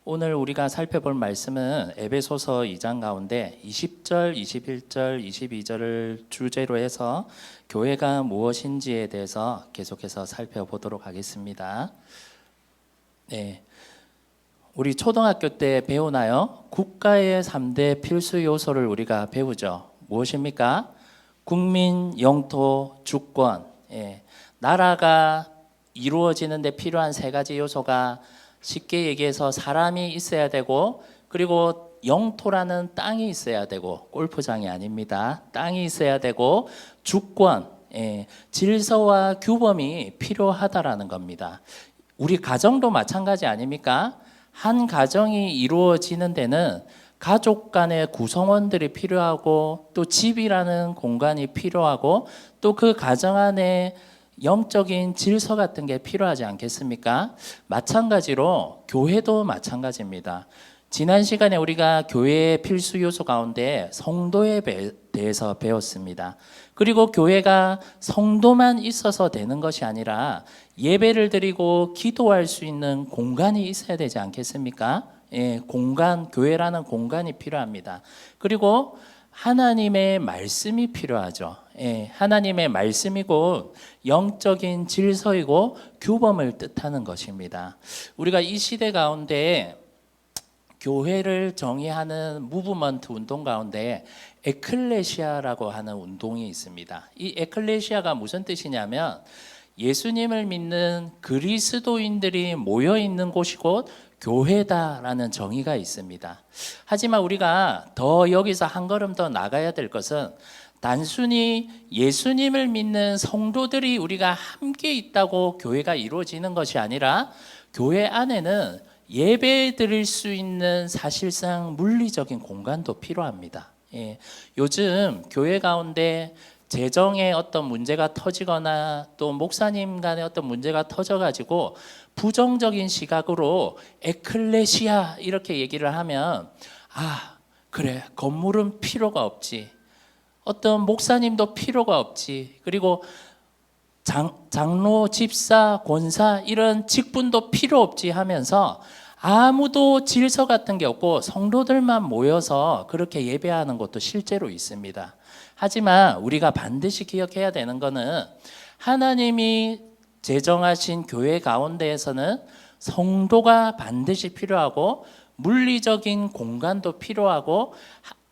오늘 우리가 살펴볼 말씀은 에베소서 2장 가운데 20절, 21절, 22절을 주제로 해서 교회가 무엇인지에 대해서 계속해서 살펴보도록 하겠습니다. 네, 우리 초등학교 때 배우나요? 국가의 3대 필수 요소를 우리가 배우죠. 무엇입니까? 국민, 영토, 주권. 나라가 이루어지는 데 필요한 세 가지 요소가 쉽게 얘기해서 사람이 있어야 되고, 그리고 영토라는 땅이 있어야 되고, 골프장이 아닙니다. 땅이 있어야 되고, 주권, 질서와 규범이 필요하다라는 겁니다. 우리 가정도 마찬가지 아닙니까? 한 가정이 이루어지는 데는 가족 간의 구성원들이 필요하고, 또 집이라는 공간이 필요하고, 또 그 가정 안에 영적인 질서 같은 게 필요하지 않겠습니까? 마찬가지로 교회도 마찬가지입니다. 지난 시간에 우리가 교회의 필수 요소 가운데 성도에 대해서 배웠습니다. 그리고 교회가 성도만 있어서 되는 것이 아니라 예배를 드리고 기도할 수 있는 공간이 있어야 되지 않겠습니까? 공간, 교회라는 공간이 필요합니다. 그리고 하나님의 말씀이 필요하죠. 하나님의 말씀이고 영적인 질서이고 규범을 뜻하는 것입니다. 우리가 이 시대 가운데 교회를 정의하는 무브먼트 운동 가운데 에클레시아라고 하는 운동이 있습니다. 이 에클레시아가 무슨 뜻이냐면 예수님을 믿는 그리스도인들이 모여 있는 곳이 곧 교회다라는 정의가 있습니다. 하지만 우리가 더 여기서 한 걸음 더 나가야 될 것은 단순히 예수님을 믿는 성도들이 우리가 함께 있다고 교회가 이루어지는 것이 아니라 교회 안에는 예배 드릴 수 있는 사실상 물리적인 공간도 필요합니다. 요즘 교회 가운데 재정에 어떤 문제가 터지거나 또 목사님 간에 어떤 문제가 터져가지고 부정적인 시각으로 에클레시아 이렇게 얘기를 하면 그래, 건물은 필요가 없지, 어떤 목사님도 필요가 없지, 그리고 장로, 집사, 권사 이런 직분도 필요 없지 하면서 아무도 질서 같은 게 없고 성도들만 모여서 그렇게 예배하는 것도 실제로 있습니다. 하지만 우리가 반드시 기억해야 되는 것은 하나님이 제정하신 교회 가운데에서는 성도가 반드시 필요하고 물리적인 공간도 필요하고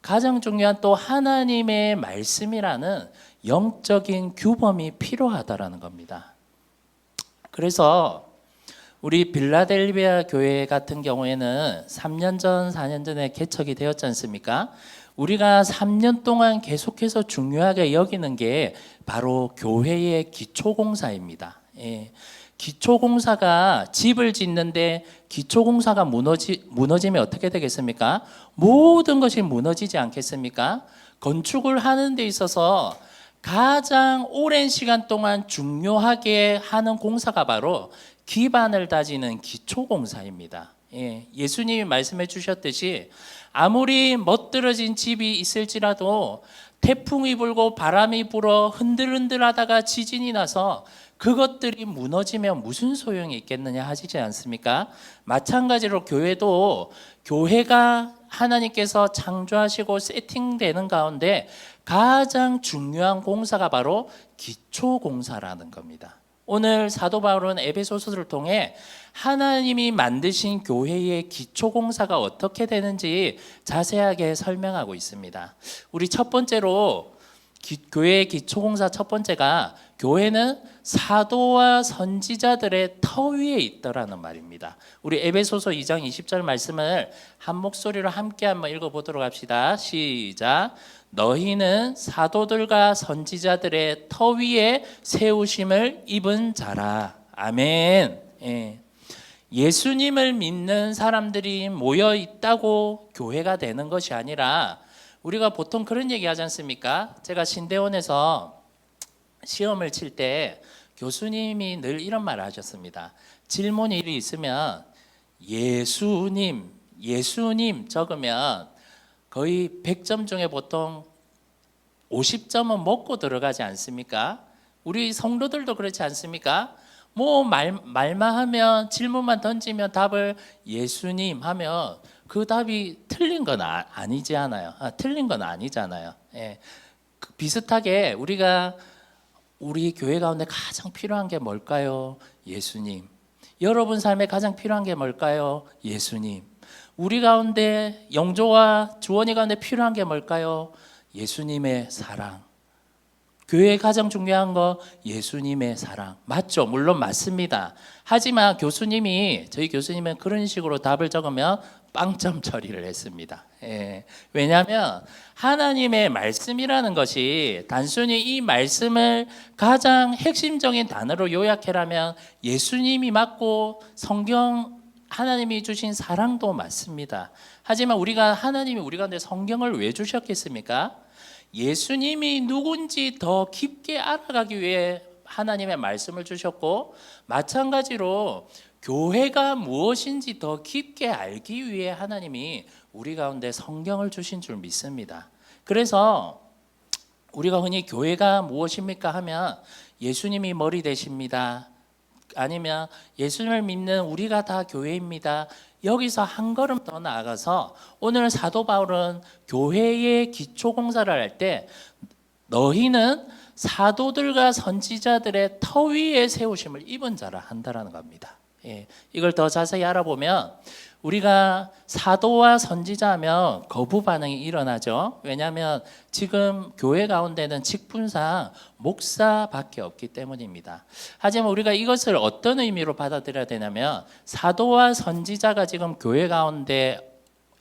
가장 중요한 또 하나님의 말씀이라는 영적인 규범이 필요하다라는 겁니다. 그래서 우리 빌라델비아 교회 같은 경우에는 3년 전, 4년 전에 개척이 되었지 않습니까? 우리가 3년 동안 계속해서 중요하게 여기는 게 바로 교회의 기초공사입니다. 기초공사가 집을 짓는데 기초공사가 무너지면 어떻게 되겠습니까? 모든 것이 무너지지 않겠습니까? 건축을 하는 데 있어서 가장 오랜 시간 동안 중요하게 하는 공사가 바로 기반을 다지는 기초공사입니다. 예수님이 말씀해 주셨듯이 아무리 멋들어진 집이 있을지라도 태풍이 불고 바람이 불어 흔들흔들하다가 지진이 나서 그것들이 무너지면 무슨 소용이 있겠느냐 하시지 않습니까? 마찬가지로 교회도 교회가 하나님께서 창조하시고 세팅되는 가운데 가장 중요한 공사가 바로 기초공사라는 겁니다. 오늘 사도 바울은 에베소서를 통해 하나님이 만드신 교회의 기초공사가 어떻게 되는지 자세하게 설명하고 있습니다. 우리 첫 번째로 교회의 기초공사 첫 번째가 교회는 사도와 선지자들의 터 위에 있더라는 말입니다. 우리 에베소서 2장 20절 말씀을 한 목소리로 함께 한번 읽어보도록 합시다. 시작. 너희는 사도들과 선지자들의 터 위에 세우심을 입은 자라. 아멘. 예수님을 믿는 사람들이 모여 있다고 교회가 되는 것이 아니라 우리가 보통 그런 얘기 하지 않습니까? 제가 신대원에서 시험을 칠 때 교수님이 늘 이런 말을 하셨습니다. 질문이 있으면 예수님 적으면 거의 100점 중에 보통 50점은 먹고 들어가지 않습니까? 우리 성도들도 그렇지 않습니까? 뭐 말만 하면 질문만 던지면 답을 예수님 하면 그 답이 틀린 건 아니지 않아요. 틀린 건 아니잖아요. 예. 비슷하게 우리 교회 가운데 가장 필요한 게 뭘까요? 예수님. 여러분 삶에 가장 필요한 게 뭘까요? 예수님. 우리 가운데 영조와 주원이 가운데 필요한 게 뭘까요? 예수님의 사랑. 교회에 가장 중요한 거 예수님의 사랑. 맞죠? 물론 맞습니다. 하지만 저희 교수님은 그런 식으로 답을 적으면 빵점 처리를 했습니다. 예. 왜냐하면 하나님의 말씀이라는 것이 단순히 이 말씀을 가장 핵심적인 단어로 요약해라면 예수님이 맞고 하나님이 주신 사랑도 맞습니다. 하지만 하나님이 우리 가운데 성경을 왜 주셨겠습니까? 예수님이 누군지 더 깊게 알아가기 위해 하나님의 말씀을 주셨고, 마찬가지로 교회가 무엇인지 더 깊게 알기 위해 하나님이 우리 가운데 성경을 주신 줄 믿습니다. 그래서 우리가 흔히 교회가 무엇입니까 하면 예수님이 머리 되십니다. 아니면 예수님을 믿는 우리가 다 교회입니다. 여기서 한 걸음 더 나아가서 오늘 사도 바울은 교회의 기초 공사를 할 때 너희는 사도들과 선지자들의 터 위에 세우심을 입은 자라 한다라는 겁니다. 예, 이걸 더 자세히 알아보면 우리가 사도와 선지자하면 거부 반응이 일어나죠. 왜냐하면 지금 교회 가운데는 직분상 목사밖에 없기 때문입니다. 하지만 우리가 이것을 어떤 의미로 받아들여야 되냐면 사도와 선지자가 지금 교회 가운데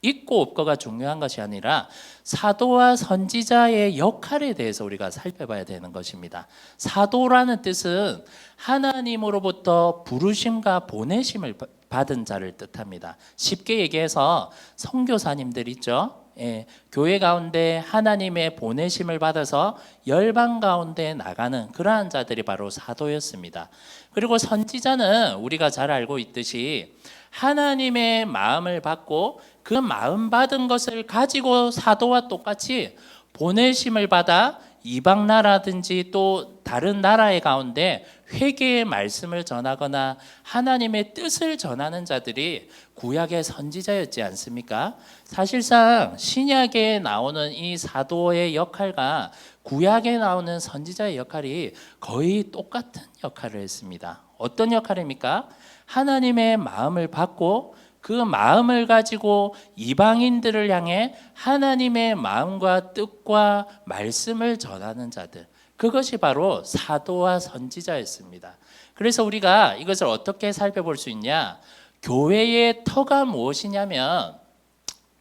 있고 없고가 중요한 것이 아니라 사도와 선지자의 역할에 대해서 우리가 살펴봐야 되는 것입니다. 사도라는 뜻은 하나님으로부터 부르심과 보내심을 받은 자를 뜻합니다. 쉽게 얘기해서 선교사님들 있죠. 예, 교회 가운데 하나님의 보내심을 받아서 열방 가운데 나가는 그러한 자들이 바로 사도였습니다. 그리고 선지자는 우리가 잘 알고 있듯이 하나님의 마음을 받고 그 마음 받은 것을 가지고 사도와 똑같이 보내심을 받아 이방 나라든지 또 다른 나라의 가운데 회개의 말씀을 전하거나 하나님의 뜻을 전하는 자들이 구약의 선지자였지 않습니까? 사실상 신약에 나오는 이 사도의 역할과 구약에 나오는 선지자의 역할이 거의 똑같은 역할을 했습니다. 어떤 역할입니까? 하나님의 마음을 받고 그 마음을 가지고 이방인들을 향해 하나님의 마음과 뜻과 말씀을 전하는 자들, 그것이 바로 사도와 선지자였습니다. 그래서 우리가 이것을 어떻게 살펴볼 수 있냐? 교회의 터가 무엇이냐면,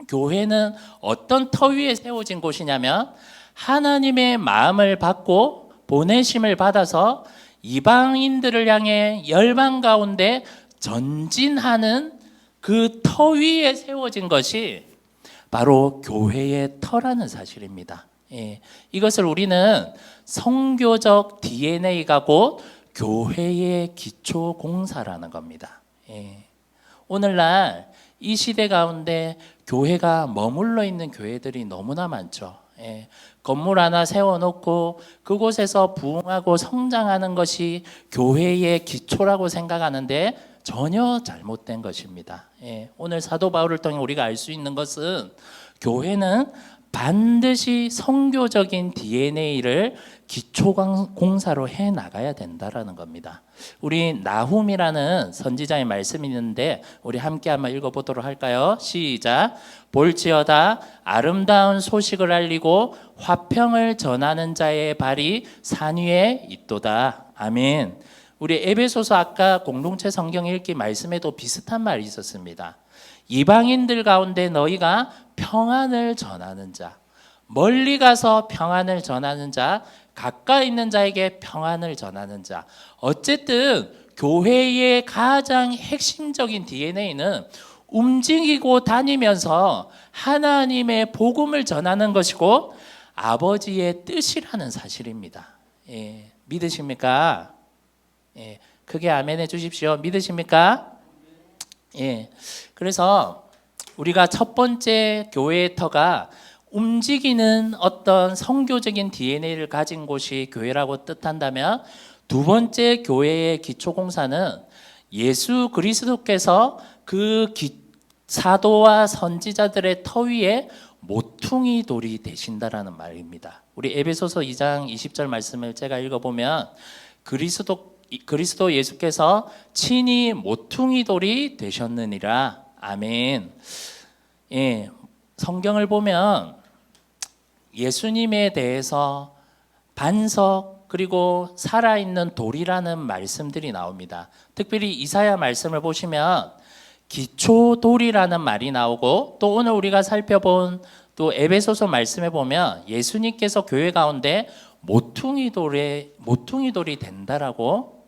교회는 어떤 터 위에 세워진 곳이냐면 하나님의 마음을 받고 보내심을 받아서 이방인들을 향해 열방 가운데 전진하는 그 터 위에 세워진 것이 바로 교회의 터라는 사실입니다. 예, 이것을 우리는 성교적 DNA가 곧 교회의 기초 공사라는 겁니다. 예, 오늘날 이 시대 가운데 교회가 머물러 있는 교회들이 너무나 많죠. 예, 건물 하나 세워놓고 그곳에서 부흥하고 성장하는 것이 교회의 기초라고 생각하는데 전혀 잘못된 것입니다. 예, 오늘 사도 바울을 통해 우리가 알 수 있는 것은 교회는 반드시 선교적인 DNA를 기초 공사로 해 나가야 된다라는 겁니다. 우리 나훔이라는 선지자의 말씀이 있는데 우리 함께 한번 읽어보도록 할까요? 시작. 볼지어다 아름다운 소식을 알리고 화평을 전하는 자의 발이 산 위에 있도다. 아멘. 우리 에베소서 아까 공동체 성경 읽기 말씀에도 비슷한 말이 있었습니다. 이방인들 가운데 너희가 평안을 전하는 자, 멀리 가서 평안을 전하는 자, 가까이 있는 자에게 평안을 전하는 자. 어쨌든 교회의 가장 핵심적인 DNA는 움직이고 다니면서 하나님의 복음을 전하는 것이고 아버지의 뜻이라는 사실입니다. 예, 믿으십니까? 예, 크게 아멘 해주십시오. 믿으십니까? 예, 그래서 우리가 첫 번째 교회의 터가 움직이는 어떤 선교적인 DNA를 가진 곳이 교회라고 뜻한다면, 두 번째 교회의 기초공사는 예수 그리스도께서 그 사도와 선지자들의 터 위에 모퉁이 돌이 되신다라는 말입니다. 우리 에베소서 2장 20절 말씀을 제가 읽어보면 그리스도 예수께서 친히 모퉁이 돌이 되셨느니라. 아멘. 예, 성경을 보면 예수님에 대해서 반석 그리고 살아있는 돌이라는 말씀들이 나옵니다. 특별히 이사야 말씀을 보시면 기초돌이라는 말이 나오고, 또 오늘 우리가 살펴본 또 에베소서 말씀에 보면 예수님께서 교회 가운데 모퉁이 돌이 된다라고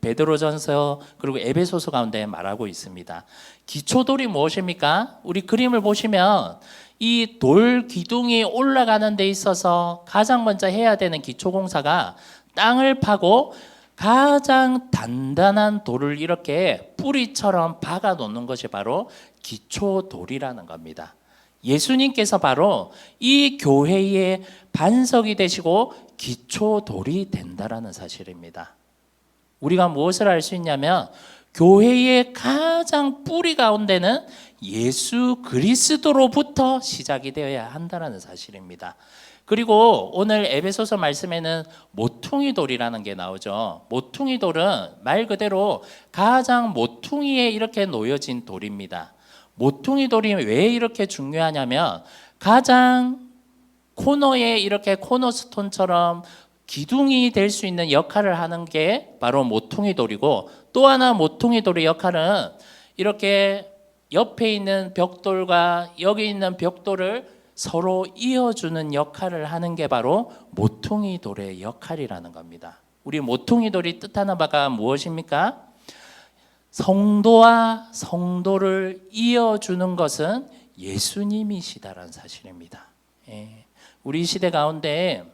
베드로전서 그리고 에베소서 가운데 말하고 있습니다. 기초돌이 무엇입니까? 우리 그림을 보시면 이 돌 기둥이 올라가는 데 있어서 가장 먼저 해야 되는 기초공사가 땅을 파고 가장 단단한 돌을 이렇게 뿌리처럼 박아 놓는 것이 바로 기초돌이라는 겁니다. 예수님께서 바로 이 교회의 반석이 되시고 기초돌이 된다라는 사실입니다. 우리가 무엇을 알 수 있냐면 교회의 가장 뿌리 가운데는 예수 그리스도로부터 시작이 되어야 한다는 사실입니다. 그리고 오늘 에베소서 말씀에는 모퉁이 돌이라는 게 나오죠. 모퉁이 돌은 말 그대로 가장 모퉁이에 이렇게 놓여진 돌입니다. 모퉁이 돌이 왜 이렇게 중요하냐면 가장 코너에 이렇게 코너스톤처럼 기둥이 될 수 있는 역할을 하는 게 바로 모퉁이 돌이고, 또 하나 모퉁이 돌의 역할은 이렇게 옆에 있는 벽돌과 여기 있는 벽돌을 서로 이어주는 역할을 하는 게 바로 모퉁이 돌의 역할이라는 겁니다. 우리 모퉁이 돌이 뜻하는 바가 무엇입니까? 성도와 성도를 이어주는 것은 예수님이시다라는 사실입니다. 우리 시대 가운데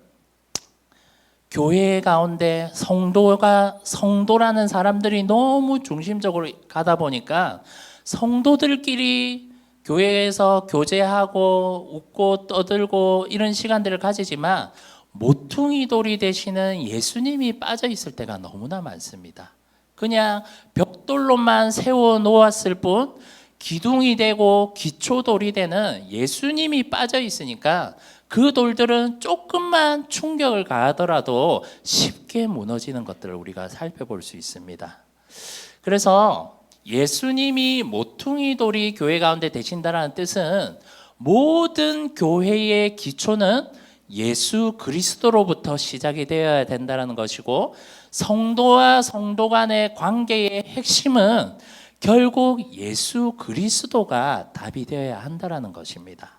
교회 가운데 성도라는 사람들이 너무 중심적으로 가다 보니까 성도들끼리 교회에서 교제하고 웃고 떠들고 이런 시간들을 가지지만 모퉁이 돌이 되시는 예수님이 빠져 있을 때가 너무나 많습니다. 그냥 벽돌로만 세워 놓았을 뿐 기둥이 되고 기초돌이 되는 예수님이 빠져 있으니까 그 돌들은 조금만 충격을 가하더라도 쉽게 무너지는 것들을 우리가 살펴볼 수 있습니다. 그래서 예수님이 모퉁이 돌이 교회 가운데 되신다는 뜻은 모든 교회의 기초는 예수 그리스도로부터 시작이 되어야 된다는 것이고, 성도와 성도 간의 관계의 핵심은 결국 예수 그리스도가 답이 되어야 한다는 것입니다.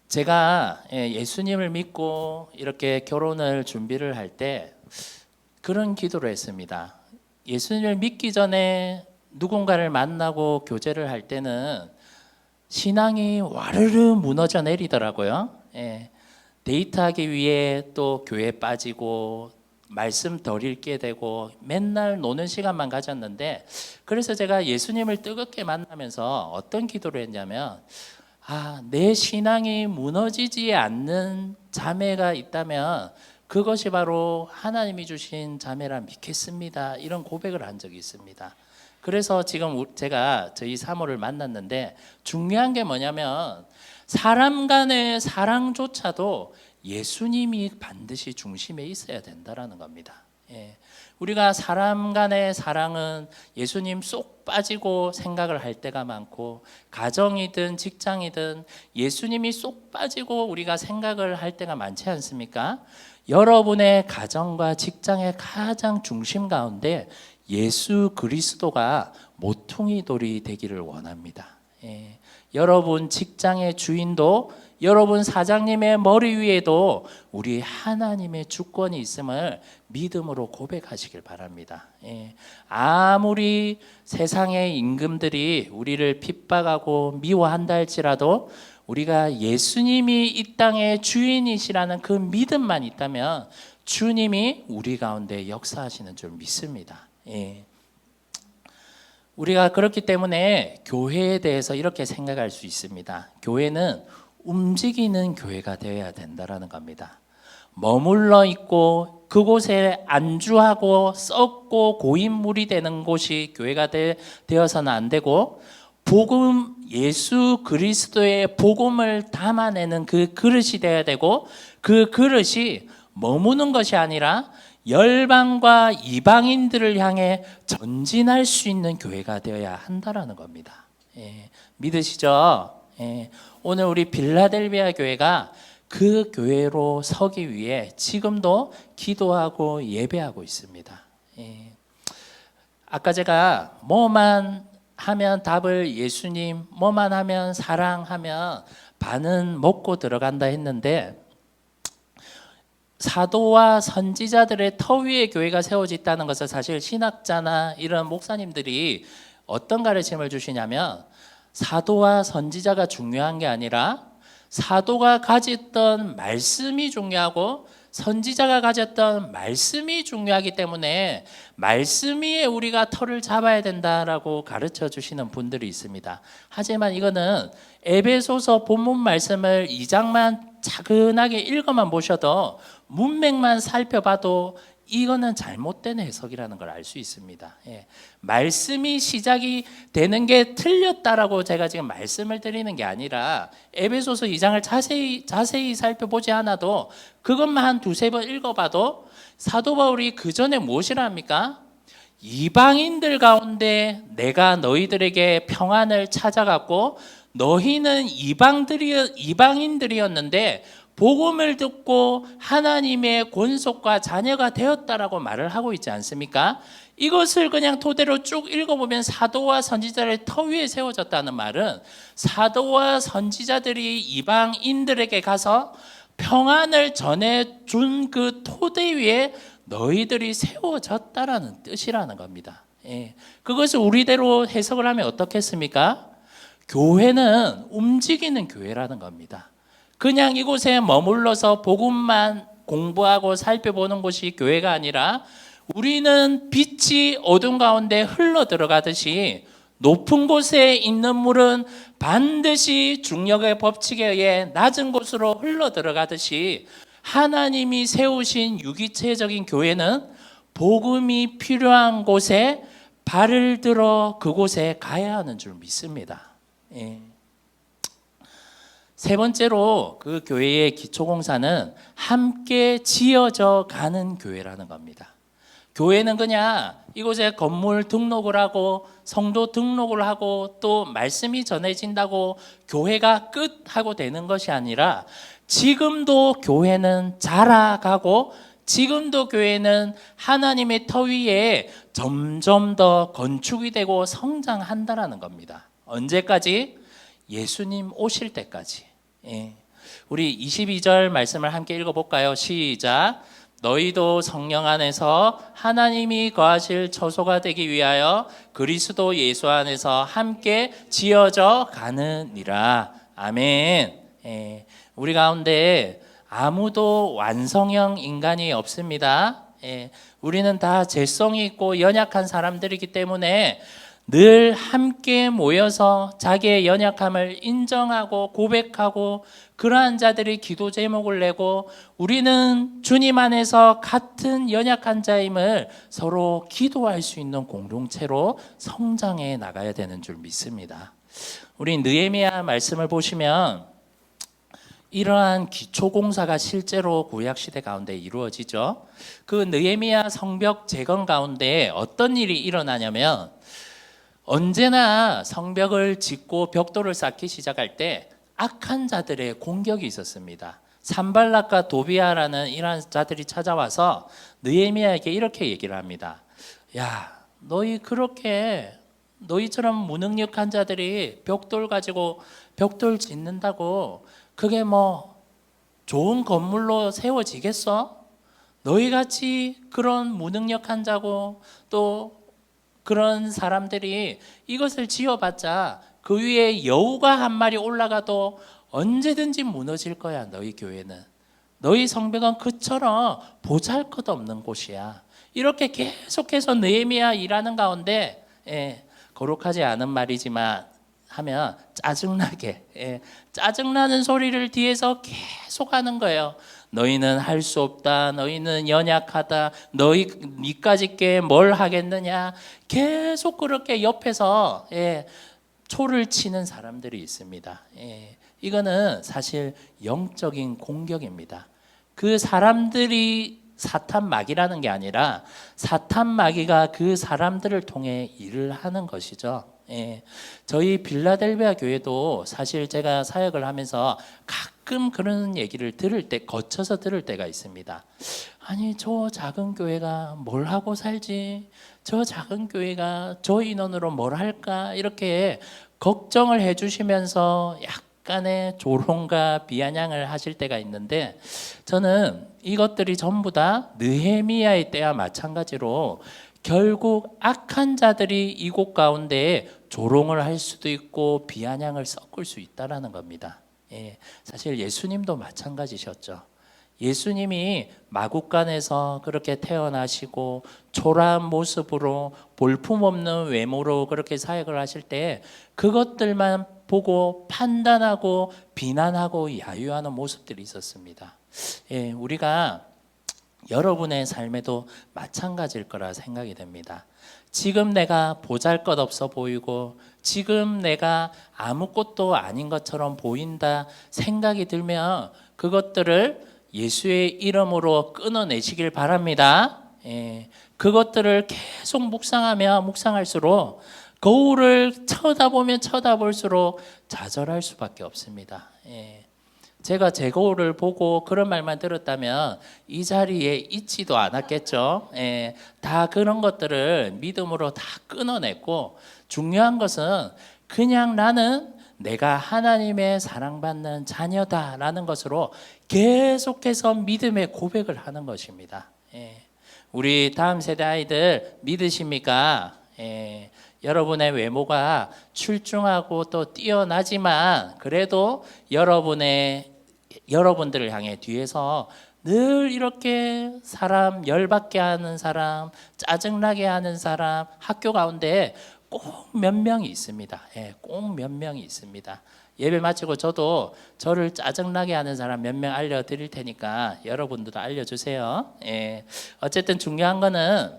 제가 예수님을 믿고 이렇게 결혼을 준비를 할 때 그런 기도를 했습니다. 예수님을 믿기 전에 누군가를 만나고 교제를 할 때는 신앙이 와르르 무너져 내리더라고요. 데이트하기 위해 또 교회 빠지고 말씀 덜 읽게 되고 맨날 노는 시간만 가졌는데, 그래서 제가 예수님을 뜨겁게 만나면서 어떤 기도를 했냐면, 내 신앙이 무너지지 않는 자매가 있다면 그것이 바로 하나님이 주신 자매라 믿겠습니다. 이런 고백을 한 적이 있습니다. 그래서 지금 제가 저희 사모를 만났는데 중요한 게 뭐냐면 사람 간의 사랑조차도 예수님이 반드시 중심에 있어야 된다는 겁니다. 우리가 사람 간의 사랑은 예수님 쏙 빠지고 생각을 할 때가 많고, 가정이든 직장이든 예수님이 쏙 빠지고 우리가 생각을 할 때가 많지 않습니까? 여러분의 가정과 직장의 가장 중심 가운데 예수 그리스도가 모퉁이 돌이 되기를 원합니다. 여러분 직장의 주인도, 여러분 사장님의 머리 위에도 우리 하나님의 주권이 있음을 믿음으로 고백하시길 바랍니다. 아무리 세상의 임금들이 우리를 핍박하고 미워한다 할지라도 우리가 예수님이 이 땅의 주인이시라는 그 믿음만 있다면 주님이 우리 가운데 역사하시는 줄 믿습니다. 우리가 그렇기 때문에 교회에 대해서 이렇게 생각할 수 있습니다. 교회는 움직이는 교회가 되어야 된다는 겁니다. 머물러 있고 그곳에 안주하고 썩고 고인물이 되는 곳이 교회가 되어서는 안 되고, 복음, 예수 그리스도의 복음을 담아내는 그 그릇이 되어야 되고, 그 그릇이 머무는 것이 아니라 열방과 이방인들을 향해 전진할 수 있는 교회가 되어야 한다라는 겁니다. 믿으시죠? 오늘 우리 빌라델비아 교회가 그 교회로 서기 위해 지금도 기도하고 예배하고 있습니다. 아까 제가 뭐만 하면 답을 예수님, 뭐만 하면 사랑하면 반은 먹고 들어간다 했는데, 사도와 선지자들의 터 위에 교회가 세워졌다는 것을 사실 신학자나 이런 목사님들이 어떤 가르침을 주시냐면, 사도와 선지자가 중요한 게 아니라 사도가 가졌던 말씀이 중요하고 선지자가 가졌던 말씀이 중요하기 때문에 말씀 위에 우리가 터를 잡아야 된다라고 가르쳐 주시는 분들이 있습니다. 하지만 이거는 에베소서 본문 말씀을 2장만 차근하게 읽어만 보셔도, 문맥만 살펴봐도 이거는 잘못된 해석이라는 걸 알 수 있습니다. 말씀이 시작이 되는 게 틀렸다라고 제가 지금 말씀을 드리는 게 아니라, 에베소서 2장을 자세히 살펴보지 않아도 그것만 한 두세 번 읽어봐도 사도 바울이 그 전에 무엇이라 합니까? 이방인들 가운데 내가 너희들에게 평안을 찾아갔고 너희는 이방인들이었는데 복음을 듣고 하나님의 권속과 자녀가 되었다라고 말을 하고 있지 않습니까? 이것을 그냥 토대로 쭉 읽어보면 사도와 선지자를 터 위에 세워졌다는 말은, 사도와 선지자들이 이방인들에게 가서 평안을 전해준 그 토대 위에 너희들이 세워졌다라는 뜻이라는 겁니다. 그것을 우리대로 해석을 하면 어떻겠습니까? 교회는 움직이는 교회라는 겁니다. 그냥 이곳에 머물러서 복음만 공부하고 살펴보는 곳이 교회가 아니라, 우리는 빛이 어둠 가운데 흘러 들어가듯이 높은 곳에 있는 물은 반드시 중력의 법칙에 의해 낮은 곳으로 흘러 들어가듯이, 하나님이 세우신 유기체적인 교회는 복음이 필요한 곳에 발을 들어 그곳에 가야 하는 줄 믿습니다. 세 번째로 그 교회의 기초공사는 함께 지어져 가는 교회라는 겁니다. 교회는 그냥 이곳에 건물 등록을 하고 성도 등록을 하고 또 말씀이 전해진다고 교회가 끝 하고 되는 것이 아니라, 지금도 교회는 자라가고 지금도 교회는 하나님의 터 위에 점점 더 건축이 되고 성장한다라는 겁니다. 언제까지? 예수님 오실 때까지. 우리 22절 말씀을 함께 읽어볼까요? 시작. 너희도 성령 안에서 하나님이 거하실 처소가 되기 위하여 그리스도 예수 안에서 함께 지어져 가느니라. 아멘. 우리 가운데 아무도 완성형 인간이 없습니다. 우리는 다 죄성이 있고 연약한 사람들이기 때문에 늘 함께 모여서 자기의 연약함을 인정하고 고백하고, 그러한 자들이 기도 제목을 내고, 우리는 주님 안에서 같은 연약한 자임을 서로 기도할 수 있는 공동체로 성장해 나가야 되는 줄 믿습니다. 우리 느헤미야 말씀을 보시면 이러한 기초공사가 실제로 구약시대 가운데 이루어지죠. 그 느헤미야 성벽 재건 가운데 어떤 일이 일어나냐면, 언제나 성벽을 짓고 벽돌을 쌓기 시작할 때 악한 자들의 공격이 있었습니다. 산발락과 도비아라는 이러한 자들이 찾아와서 느헤미야에게 이렇게 얘기를 합니다. 야, 너희처럼 무능력한 자들이 벽돌 가지고 벽돌 짓는다고 그게 뭐 좋은 건물로 세워지겠어? 너희같이 그런 무능력한 자고 또 그런 사람들이 이것을 지어봤자 그 위에 여우가 한 마리 올라가도 언제든지 무너질 거야. 너희 교회는, 너희 성벽은 그처럼 보잘것없는 곳이야. 이렇게 계속해서 느헤미야 일하는 가운데, 거룩하지 않은 말이지만 하면 짜증나게, 짜증나는 소리를 뒤에서 계속 하는 거예요. 너희는 할 수 없다. 너희는 연약하다. 니까짓 게 뭘 하겠느냐. 계속 그렇게 옆에서 초를 치는 사람들이 있습니다. 이거는 사실 영적인 공격입니다. 그 사람들이 사탄 마귀라는 게 아니라 사탄 마귀가 그 사람들을 통해 일을 하는 것이죠. 저희 빌라델비아 교회도 사실 제가 사역을 하면서 가끔 그런 얘기를 거쳐서 들을 때가 있습니다. 아니, 저 작은 교회가 뭘 하고 살지? 저 작은 교회가 저 인원으로 뭘 할까? 이렇게 걱정을 해주시면서 약간의 조롱과 비아냥을 하실 때가 있는데, 저는 이것들이 전부 다 느헤미야의 때와 마찬가지로 결국 악한 자들이 이곳 가운데에 조롱을 할 수도 있고 비아냥을 섞을 수 있다라는 겁니다. 사실 예수님도 마찬가지셨죠. 예수님이 마국간에서 그렇게 태어나시고 초라한 모습으로 볼품없는 외모로 그렇게 사역을 하실 때 그것들만 보고 판단하고 비난하고 야유하는 모습들이 있었습니다. 우리가 여러분의 삶에도 마찬가지일 거라 생각이 됩니다. 지금 내가 보잘것없어 보이고 지금 내가 아무것도 아닌 것처럼 보인다 생각이 들면 그것들을 예수의 이름으로 끊어내시길 바랍니다. 그것들을 계속 묵상하며 묵상할수록 거울을 쳐다보면 쳐다볼수록 좌절할 수밖에 없습니다. 제가 제 거울을 보고 그런 말만 들었다면 이 자리에 있지도 않았겠죠. 다 그런 것들을 믿음으로 다 끊어냈고, 중요한 것은 그냥 나는 내가 하나님의 사랑받는 자녀다라는 것으로 계속해서 믿음의 고백을 하는 것입니다. 우리 다음 세대 아이들 믿으십니까? 여러분의 외모가 출중하고 또 뛰어나지만 그래도 여러분들을 향해 뒤에서 늘 이렇게 사람 열받게 하는 사람, 짜증나게 하는 사람, 학교 가운데 꼭 몇 명이 있습니다. 꼭 몇 명이 있습니다. 예배 마치고 저도 저를 짜증나게 하는 사람 몇 명 알려드릴 테니까 여러분들도 알려주세요. 어쨌든 중요한 거는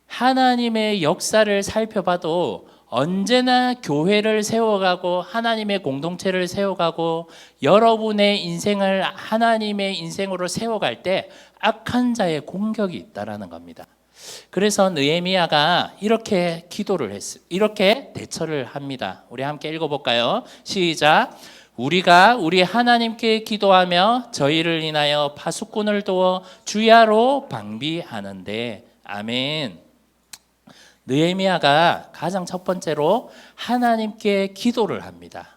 하나님의 역사를 살펴봐도 언제나 교회를 세워가고 하나님의 공동체를 세워가고 여러분의 인생을 하나님의 인생으로 세워갈 때 악한 자의 공격이 있다라는 겁니다. 그래서 느헤미야가 이렇게 이렇게 대처를 합니다. 우리 함께 읽어볼까요? 시작. 우리가 우리 하나님께 기도하며 저희를 인하여 파수꾼을 도와 주야로 방비하는데. 아멘. 느헤미야가 가장 첫 번째로 하나님께 기도를 합니다.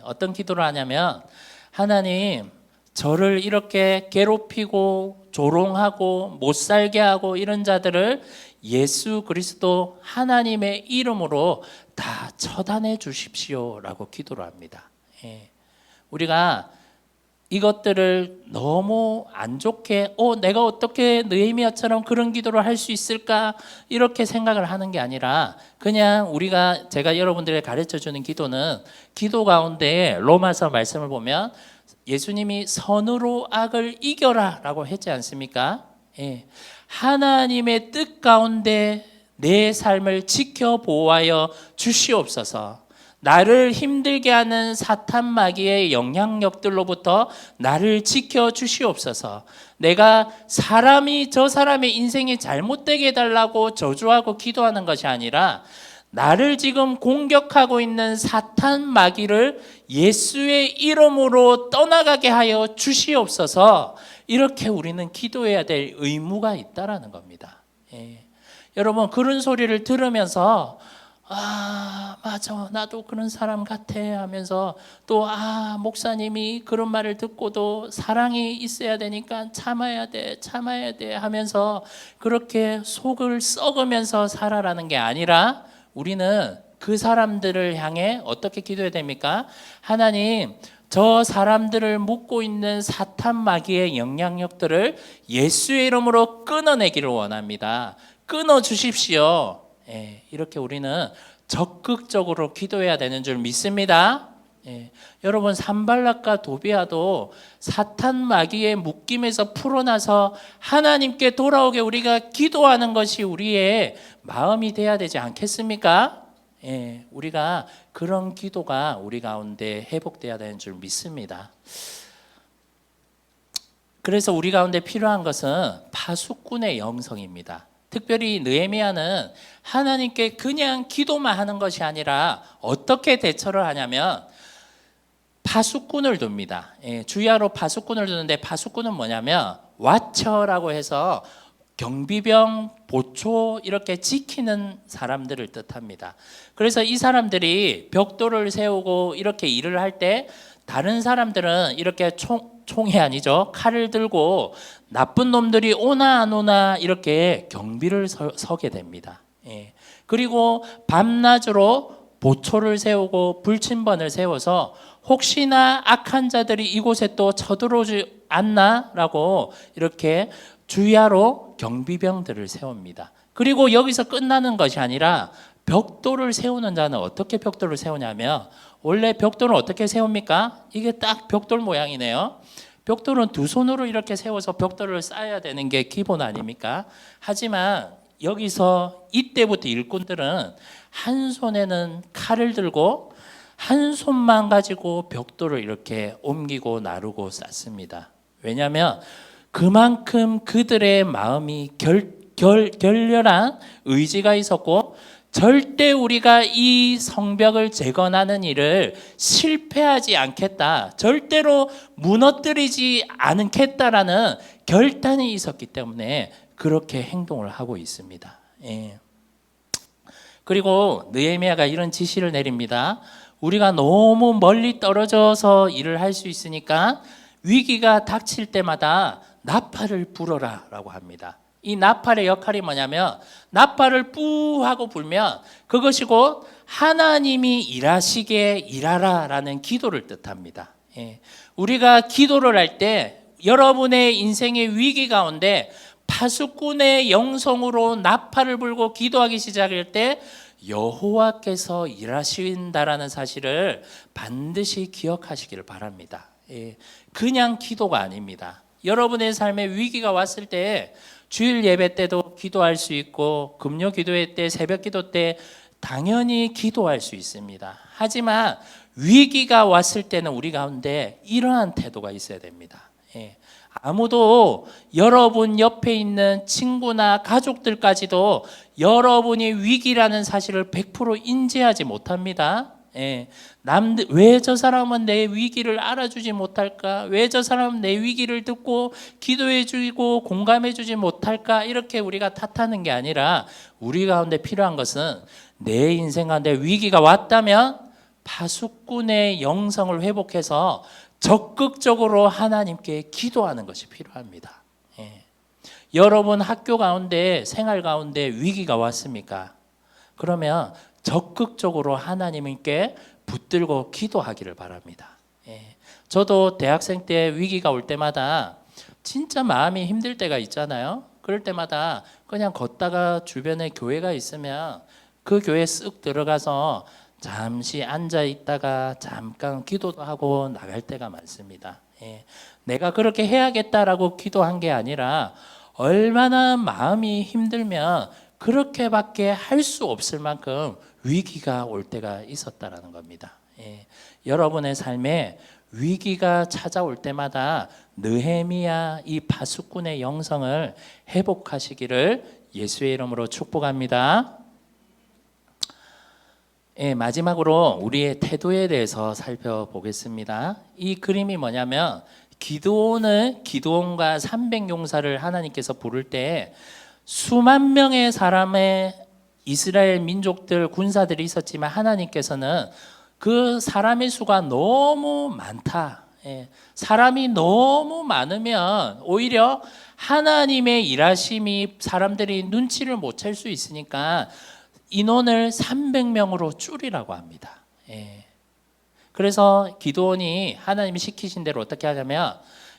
어떤 기도를 하냐면, 하나님, 저를 이렇게 괴롭히고 조롱하고 못 살게 하고 이런 자들을 예수 그리스도 하나님의 이름으로 다 처단해 주십시오라고 기도를 합니다. 우리가 이것들을 너무 안 좋게 내가 어떻게 느헤미야처럼 그런 기도를 할 수 있을까 이렇게 생각을 하는 게 아니라, 그냥 제가 여러분들에게 가르쳐주는 기도는 기도 가운데 로마서 말씀을 보면 예수님이 선으로 악을 이겨라 라고 했지 않습니까? 하나님의 뜻 가운데 내 삶을 지켜 보호하여 주시옵소서. 나를 힘들게 하는 사탄 마귀의 영향력들로부터 나를 지켜 주시옵소서. 내가 저 사람의 인생이 잘못되게 해달라고 저주하고 기도하는 것이 아니라, 나를 지금 공격하고 있는 사탄 마귀를 예수의 이름으로 떠나가게 하여 주시옵소서. 이렇게 우리는 기도해야 될 의무가 있다라는 겁니다. 여러분, 그런 소리를 들으면서 맞아, 나도 그런 사람 같아 하면서 또 목사님이 그런 말을 듣고도 사랑이 있어야 되니까 참아야 돼 하면서 그렇게 속을 썩으면서 살아라는 게 아니라, 우리는 그 사람들을 향해 어떻게 기도해야 됩니까? 하나님, 저 사람들을 묶고 있는 사탄 마귀의 영향력들을 예수의 이름으로 끊어내기를 원합니다. 끊어 주십시오. 이렇게 우리는 적극적으로 기도해야 되는 줄 믿습니다. 예. 여러분 산발락과 도비아도 사탄 마귀의 묶임에서 풀어나서 하나님께 돌아오게 우리가 기도하는 것이 우리의 마음이 돼야 되지 않겠습니까? 예. 우리가 그런 기도가 우리 가운데 회복돼야 되는 줄 믿습니다. 그래서 우리 가운데 필요한 것은 파수꾼의 영성입니다. 특별히 느헤미야는 하나님께 그냥 기도만 하는 것이 아니라 어떻게 대처를 하냐면 파수꾼을 둡니다. 주야로 파수꾼을 두는데 파수꾼은 뭐냐면 와처라고 해서 경비병, 보초 이렇게 지키는 사람들을 뜻합니다. 그래서 이 사람들이 벽돌을 세우고 이렇게 일을 할 때 다른 사람들은 이렇게 총이 아니죠. 칼을 들고 나쁜 놈들이 오나 안 오나 이렇게 경비를 서게 됩니다. 그리고 밤낮으로 보초를 세우고 불침번을 세워서 혹시나 악한 자들이 이곳에 또 쳐들어오지 않나라고 이렇게 주야로 경비병들을 세웁니다. 그리고 여기서 끝나는 것이 아니라 벽돌을 세우는 자는 어떻게 벽돌을 세우냐면 원래 벽돌은 어떻게 세웁니까? 이게 딱 벽돌 모양이네요. 벽돌은 두 손으로 이렇게 세워서 벽돌을 쌓아야 되는 게 기본 아닙니까? 하지만 여기서 이때부터 일꾼들은 한 손에는 칼을 들고 한 손만 가지고 벽돌을 이렇게 옮기고 나르고 쌓습니다. 왜냐하면 그만큼 그들의 마음이 결렬한 의지가 있었고 절대 우리가 이 성벽을 재건하는 일을 실패하지 않겠다, 절대로 무너뜨리지 않겠다라는 결단이 있었기 때문에 그렇게 행동을 하고 있습니다. 그리고 느헤미야가 이런 지시를 내립니다. 우리가 너무 멀리 떨어져서 일을 할 수 있으니까 위기가 닥칠 때마다 나팔을 불어라 라고 합니다. 이 나팔의 역할이 뭐냐면 나팔을 뿌 하고 불면 그것이 곧 하나님이 일하시게 일하라 라는 기도를 뜻합니다. 우리가 기도를 할 때 여러분의 인생의 위기 가운데 파수꾼의 영성으로 나팔을 불고 기도하기 시작할 때 여호와께서 일하신다라는 사실을 반드시 기억하시기를 바랍니다. 그냥 기도가 아닙니다. 여러분의 삶에 위기가 왔을 때 주일 예배 때도 기도할 수 있고 금요 기도회 때 새벽 기도 때 당연히 기도할 수 있습니다. 하지만 위기가 왔을 때는 우리 가운데 이러한 태도가 있어야 됩니다. 아무도 여러분 옆에 있는 친구나 가족들까지도 여러분이 위기라는 사실을 100% 인지하지 못합니다. 남들 왜 저 사람은 내 위기를 알아주지 못할까? 왜 저 사람은 내 위기를 듣고 기도해주고 공감해주지 못할까? 이렇게 우리가 탓하는 게 아니라 우리 가운데 필요한 것은 내 인생 가운데 위기가 왔다면 파수꾼의 영성을 회복해서 적극적으로 하나님께 기도하는 것이 필요합니다. 여러분 학교 가운데 생활 가운데 위기가 왔습니까? 그러면 적극적으로 하나님께 붙들고 기도하기를 바랍니다. 저도 대학생 때 위기가 올 때마다 진짜 마음이 힘들 때가 있잖아요. 그럴 때마다 그냥 걷다가 주변에 교회가 있으면 그 교회에 쓱 들어가서 잠시 앉아 있다가 잠깐 기도도 하고 나갈 때가 많습니다. 내가 그렇게 해야겠다라고 기도한 게 아니라 얼마나 마음이 힘들면 그렇게밖에 할 수 없을 만큼 위기가 올 때가 있었다라는 겁니다. 여러분의 삶에 위기가 찾아올 때마다 느헤미야 이 파수꾼의 영성을 회복하시기를 예수의 이름으로 축복합니다. 마지막으로 우리의 태도에 대해서 살펴보겠습니다. 이 그림이 뭐냐면 기드온과 300용사를 하나님께서 부를 때 수만 명의 사람의 이스라엘 민족들 군사들이 있었지만 하나님께서는 그 사람의 수가 너무 많다. 사람이 너무 많으면 오히려 하나님의 일하심이 사람들이 눈치를 못 챌 수 있으니까 인원을 300명으로 줄이라고 합니다. 그래서 기드온이 하나님이 시키신 대로 어떻게 하냐면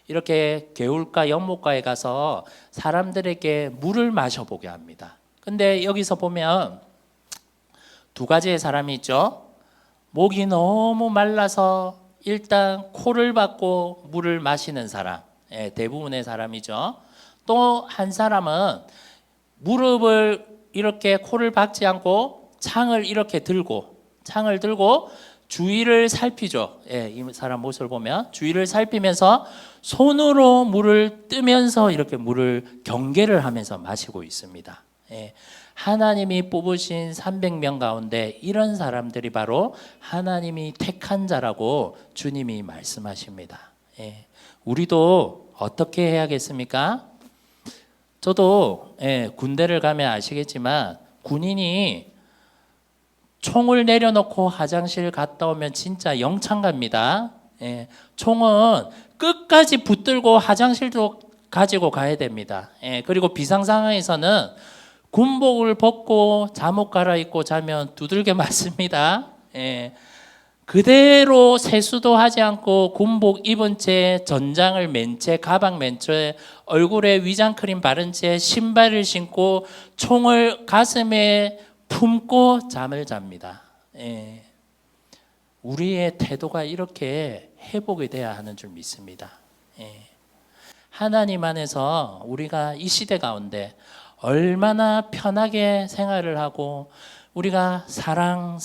이렇게 개울가 연못가에 가서 사람들에게 물을 마셔보게 합니다. 근데 여기서 보면 두 가지의 사람이 있죠. 목이 너무 말라서 일단 코를 박고 물을 마시는 사람, 대부분의 사람이죠. 또 한 사람은 무릎을 이렇게 코를 박지 않고 창을 들고 주위를 살피죠. 이 사람 모습을 보면 주위를 살피면서 손으로 물을 뜨면서 이렇게 물을 경계를 하면서 마시고 있습니다. 하나님이 뽑으신 300명 가운데 이런 사람들이 바로 하나님이 택한 자라고 주님이 말씀하십니다. 우리도 어떻게 해야겠습니까? 저도 군대를 가면 아시겠지만 군인이 총을 내려놓고 화장실 갔다 오면 진짜 영창 갑니다. 총은 끝까지 붙들고 화장실도 가지고 가야 됩니다. 그리고 비상 상황에서는 군복을 벗고 잠옷 갈아입고 자면 두들겨 맞습니다. 그대로 세수도 하지 않고 군복 입은 채 전장을 맨 채 가방 맨 채 얼굴에 위장크림 바른 채 신발을 신고 총을 가슴에 품고 잠을 잡니다. 우리의 태도가 이렇게 회복이 돼야 하는 줄 믿습니다. 하나님 안에서 우리가 이 시대 가운데 얼마나 편하게 생활을 하고 우리가 사랑,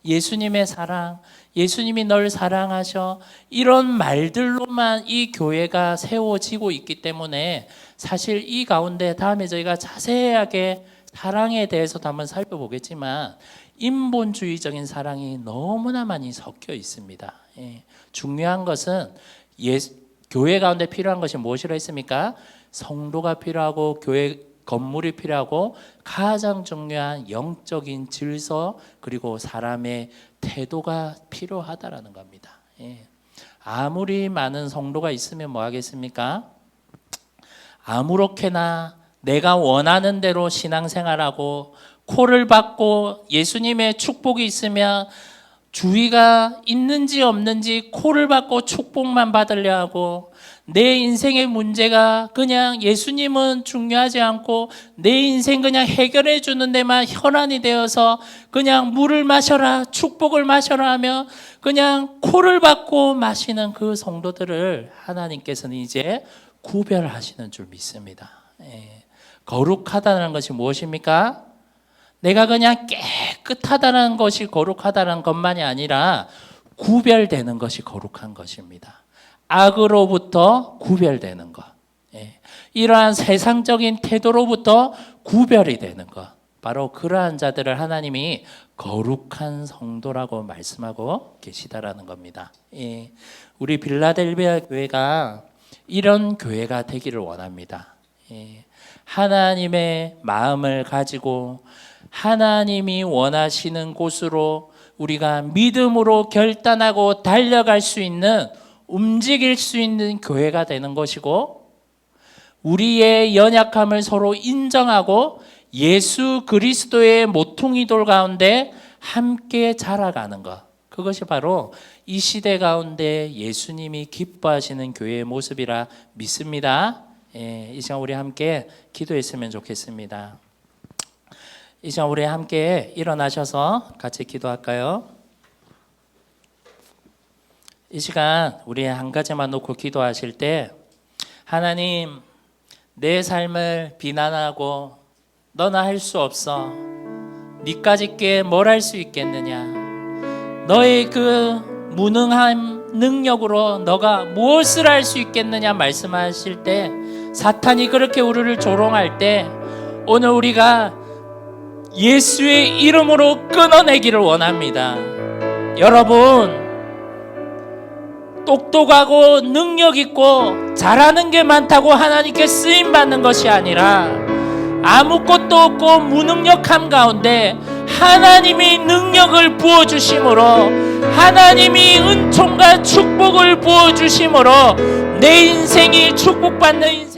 예수님의 사랑, 예수님이 널 사랑하셔 이런 말들로만 이 교회가 세워지고 있기 때문에 사실 이 가운데 다음에 저희가 자세하게 사랑에 대해서도 한번 살펴보겠지만 인본주의적인 사랑이 너무나 많이 섞여 있습니다. 중요한 것은 교회 가운데 필요한 것이 무엇이라 했습니까? 성도가 필요하고 교회 건물이 필요하고 가장 중요한 영적인 질서 그리고 사람의 태도가 필요하다라는 겁니다. 아무리 많은 성도가 있으면 뭐 하겠습니까? 아무렇게나 내가 원하는 대로 신앙생활하고 코를 박고 예수님의 축복이 있으면 주의가 있는지 없는지 코를 박고 축복만 받으려 하고 내 인생의 문제가 그냥 예수님은 중요하지 않고 내 인생 그냥 해결해 주는 데만 혈안이 되어서 그냥 물을 마셔라 축복을 마셔라 하며 그냥 코를 박고 마시는 그 성도들을 하나님께서는 이제 구별하시는 줄 믿습니다. 거룩하다는 것이 무엇입니까? 내가 그냥 깨끗하다는 것이 거룩하다는 것만이 아니라 구별되는 것이 거룩한 것입니다. 악으로부터 구별되는 것. 이러한 세상적인 태도로부터 구별이 되는 것. 바로 그러한 자들을 하나님이 거룩한 성도라고 말씀하고 계시다라는 겁니다. 우리 빌라델비아 교회가 이런 교회가 되기를 원합니다. 하나님의 마음을 가지고 하나님이 원하시는 곳으로 우리가 믿음으로 결단하고 달려갈 수 있는 움직일 수 있는 교회가 되는 것이고 우리의 연약함을 서로 인정하고 예수 그리스도의 모퉁이 돌 가운데 함께 자라가는 것 그것이 바로 이 시대 가운데 예수님이 기뻐하시는 교회의 모습이라 믿습니다. 이 시간 우리 함께 기도했으면 좋겠습니다. 이 시간 우리 함께 일어나셔서 같이 기도할까요? 이 시간 우리 한 가지만 놓고 기도하실 때 하나님 내 삶을 비난하고 너나 할 수 없어 니까짓게 뭘 할 수 있겠느냐 너의 그 무능한 능력으로 너가 무엇을 할 수 있겠느냐 말씀하실 때 사탄이 그렇게 우리를 조롱할 때 오늘 우리가 예수의 이름으로 끊어내기를 원합니다. 여러분 똑똑하고 능력 있고 잘하는 게 많다고 하나님께 쓰임 받는 것이 아니라 아무것도 없고 무능력함 가운데 하나님이 능력을 부어주심으로 하나님이 은총과 축복을 부어주심으로 내 인생이 축복받는 인생